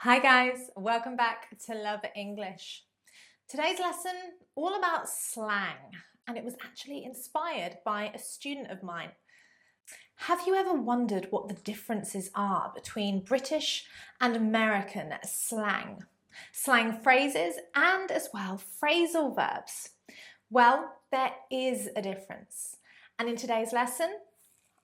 Hi guys, welcome back to Love English. Today's lesson all about slang, and it was actually inspired by a student of mine. Have you ever wondered what the differences are between British and American slang? Slang phrases and as well phrasal verbs. Well, there is a difference. And in today's lesson,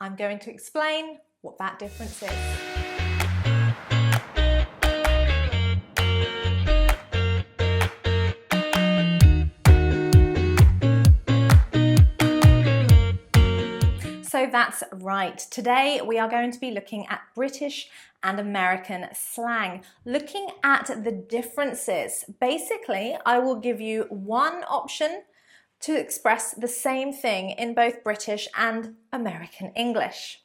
I'm going to explain what that difference is. So that's right. Today we are going to be looking at British and American slang, looking at the differences. Basically, I will give you one option to express the same thing in both British and American English.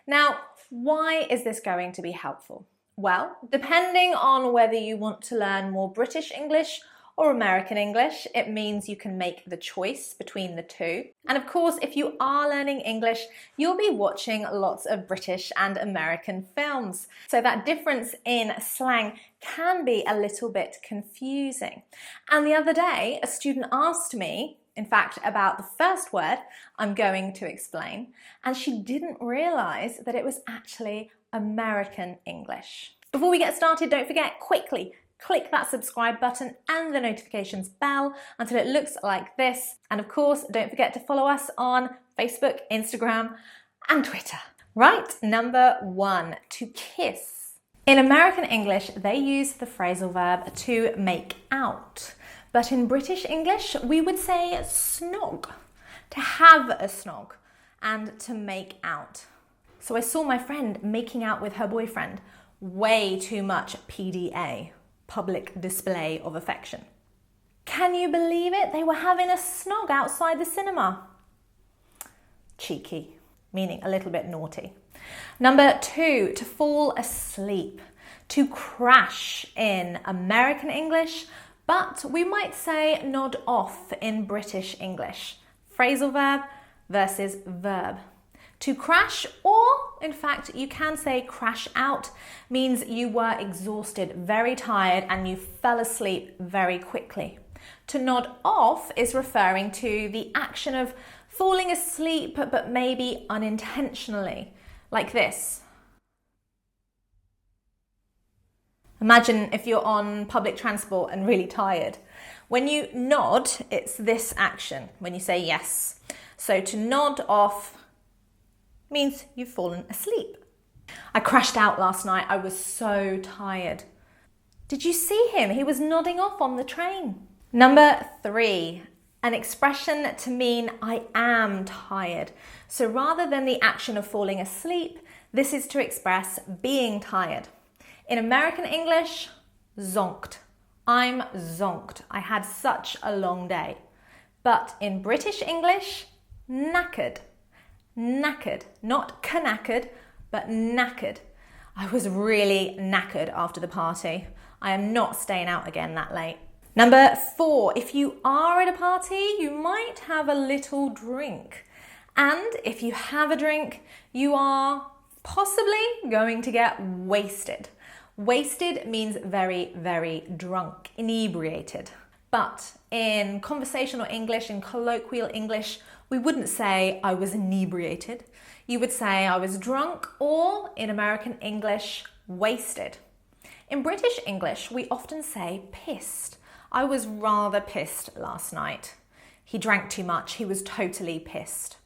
Now, why is this going to be helpful? Well, depending on whether you want to learn more British English or American English, it means you can make the choice between the two. And of course, if you are learning English, you'll be watching lots of British and American films. So that difference in slang can be a little bit confusing. And the other day, a student asked me, in fact, about the first word I'm going to explain, and she didn't realize that it was actually American English. Before we get started, don't forget, quickly, click that subscribe button and the notifications bell until it looks like this. And of course, don't forget to follow us on Facebook, Instagram, and Twitter. Right, number one, to kiss. In American English, they use the phrasal verb to make out. But in British English, we would say snog, to have a snog, and to make out. So I saw my friend making out with her boyfriend. Way too much PDA. Public display of affection. Can you believe it? They were having a snog outside the cinema. Cheeky, meaning a little bit naughty. Number two, to fall asleep, to crash in American English, but we might say nod off in British English. Phrasal verb versus verb. To crash, or in fact you can say crash out, means you were exhausted, very tired, and you fell asleep very quickly. To nod off is referring to the action of falling asleep, but maybe unintentionally, like this. Imagine if you're on public transport and really tired. When you nod, it's this action when you say yes. So to nod off means you've fallen asleep. I crashed out last night. I was so tired. Did you see him? He was nodding off on the train. Number three, an expression to mean I am tired. So rather than the action of falling asleep, this is to express being tired. In American English, zonked. I'm zonked. I had such a long day. But in British English, knackered. Knackered, not knackered, but knackered. I was really knackered after the party. I am not staying out again that late. Number four, if you are at a party, you might have a little drink. And if you have a drink, you are possibly going to get wasted. Wasted means very, very drunk, inebriated. But in conversational English, in colloquial English, we wouldn't say I was inebriated. You would say I was drunk, or in American English, wasted. In British English, we often say pissed. I was rather pissed last night. He drank too much. He was totally pissed.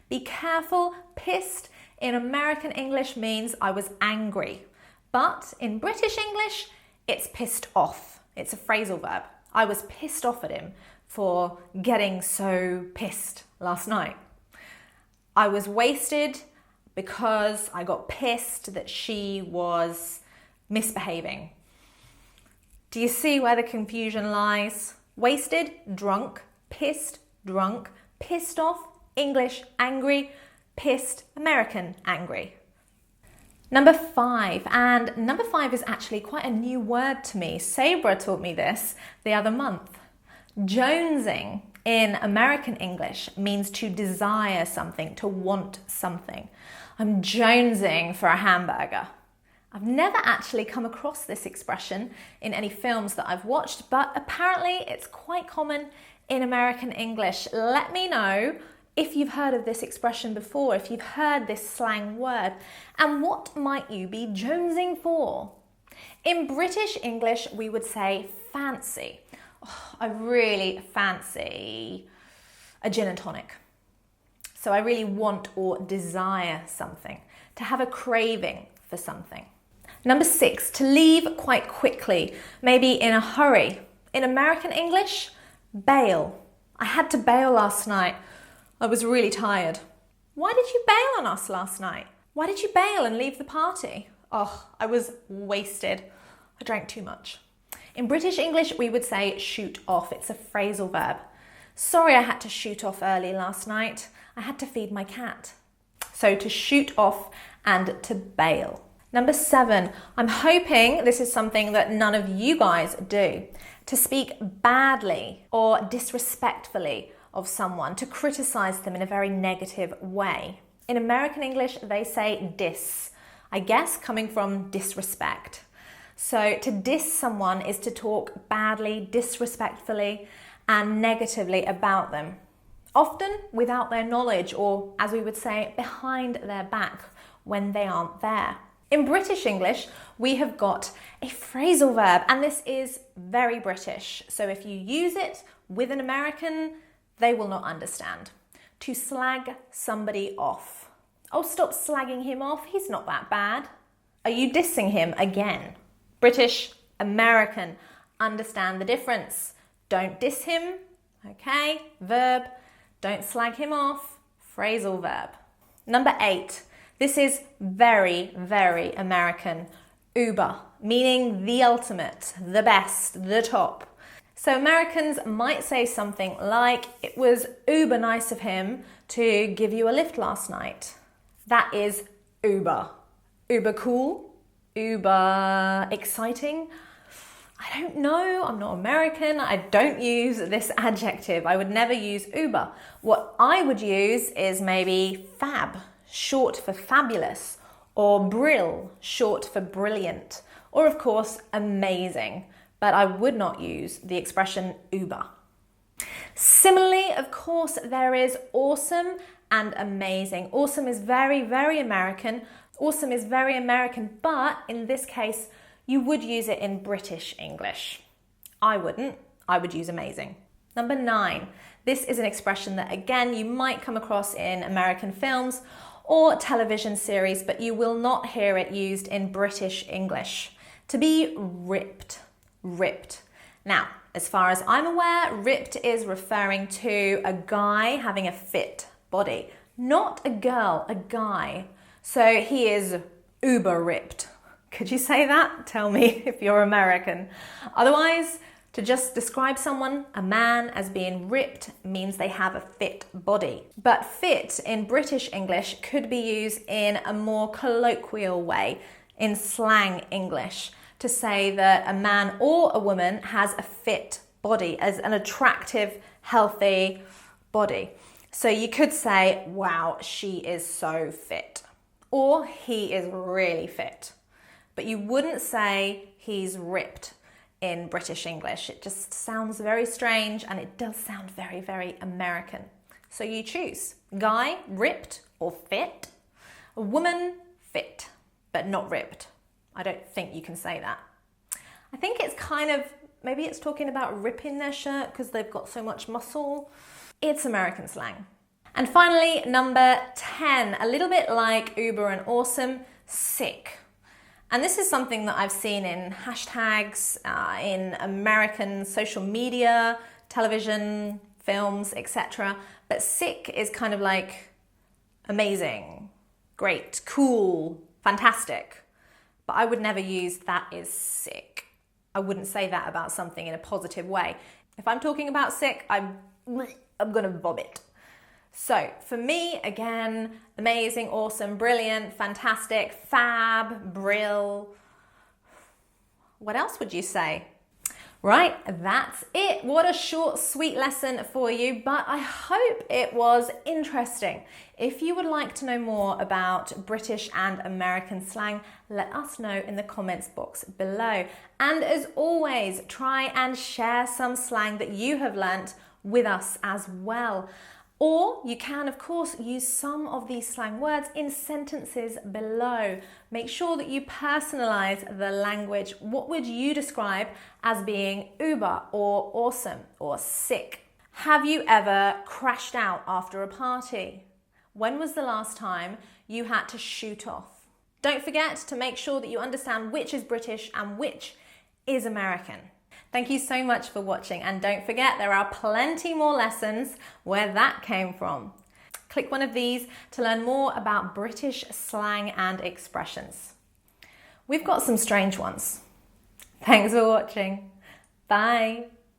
Be careful, pissed in American English means I was angry. But in British English, it's pissed off. It's a phrasal verb. I was pissed off at him for getting so pissed last night. I was wasted because I got pissed that she was misbehaving. Do you see where the confusion lies? Wasted, drunk, pissed off, English, angry, pissed, American, angry. Number five, and number five is actually quite a new word to me. Sabrah taught me this the other month. Jonesing in American English means to desire something, to want something. I'm jonesing for a hamburger. I've never actually come across this expression in any films that I've watched, but apparently it's quite common in American English. Let me know if you've heard of this expression before, if you've heard this slang word, and what might you be jonesing for? In British English, we would say fancy. Oh, I really fancy a gin and tonic. So I really want or desire something, to have a craving for something. Number 6, to leave quite quickly, maybe in a hurry. In American English, bail. I had to bail last night. I was really tired. Why did you bail on us last night? Why did you bail and leave the party? Oh, I was wasted. I drank too much. In British English, we would say shoot off. It's a phrasal verb. Sorry, I had to shoot off early last night. I had to feed my cat. So to shoot off and to bail. Number 7, I'm hoping this is something that none of you guys do. To speak badly or disrespectfully of someone, to criticize them in a very negative way. In American English, they say diss, I guess coming from disrespect. So to diss someone is to talk badly, disrespectfully, and negatively about them, often without their knowledge, or as we would say, behind their back when they aren't there. In British English, we have got a phrasal verb, and this is very British. So if you use it with an American, they will not understand. To slag somebody off. Oh, stop slagging him off. He's not that bad. Are you dissing him again? British, American, understand the difference. Don't diss him, okay? Verb. Don't slag him off. Phrasal verb. Number 8. This is very, very American. Uber, meaning the ultimate, the best, the top. So Americans might say something like, it was uber nice of him to give you a lift last night. That is uber. Uber cool, uber exciting. I don't know, I'm not American, I don't use this adjective. I would never use uber. What I would use is maybe fab, short for fabulous, or brill, short for brilliant, or of course amazing, but I would not use the expression uber. Similarly, of course, there is awesome and amazing. Awesome is very, very American. Awesome is very American, but in this case, you would use it in British English. I wouldn't. I would use amazing. Number 9. This is an expression that, again, you might come across in American films or television series, but you will not hear it used in British English. To be ripped. Ripped. Now, as far as I'm aware, ripped is referring to a guy having a fit body, not a girl, a guy. So he is uber ripped. Could you say that? Tell me if you're American. Otherwise, to just describe someone, a man, as being ripped means they have a fit body. But fit in British English could be used in a more colloquial way, in slang English, to say that a man or a woman has a fit body, as an attractive, healthy body. So you could say, wow, she is so fit, or he is really fit. But you wouldn't say he's ripped in British English. It just sounds very strange, and it does sound very, very American. So you choose guy, ripped or fit, a woman, fit, but not ripped. I don't think you can say that. I think it's kind of, maybe it's talking about ripping their shirt because they've got so much muscle. It's American slang. And finally, number 10, a little bit like uber and awesome, sick. And this is something that I've seen in hashtags, in American social media, television, films, etc. But sick is kind of like amazing, great, cool, fantastic. But I would never use that is sick. I wouldn't say that about something in a positive way. If I'm talking about sick, I'm gonna vomit. So for me, again, amazing, awesome, brilliant, fantastic, fab, brill. What else would you say? Right, that's it. What a short, sweet lesson for you, but I hope it was interesting. If you would like to know more about British and American slang, let us know in the comments box below. And as always, try and share some slang that you have learnt with us as well. Or you can, of course, use some of these slang words in sentences below. Make sure that you personalize the language. What would you describe as being uber or awesome or sick? Have you ever crashed out after a party? When was the last time you had to shoot off? Don't forget to make sure that you understand which is British and which is American. Thank you so much for watching, and don't forget there are plenty more lessons where that came from. Click one of these to learn more about British slang and expressions. We've got some strange ones. Thanks for watching. Bye.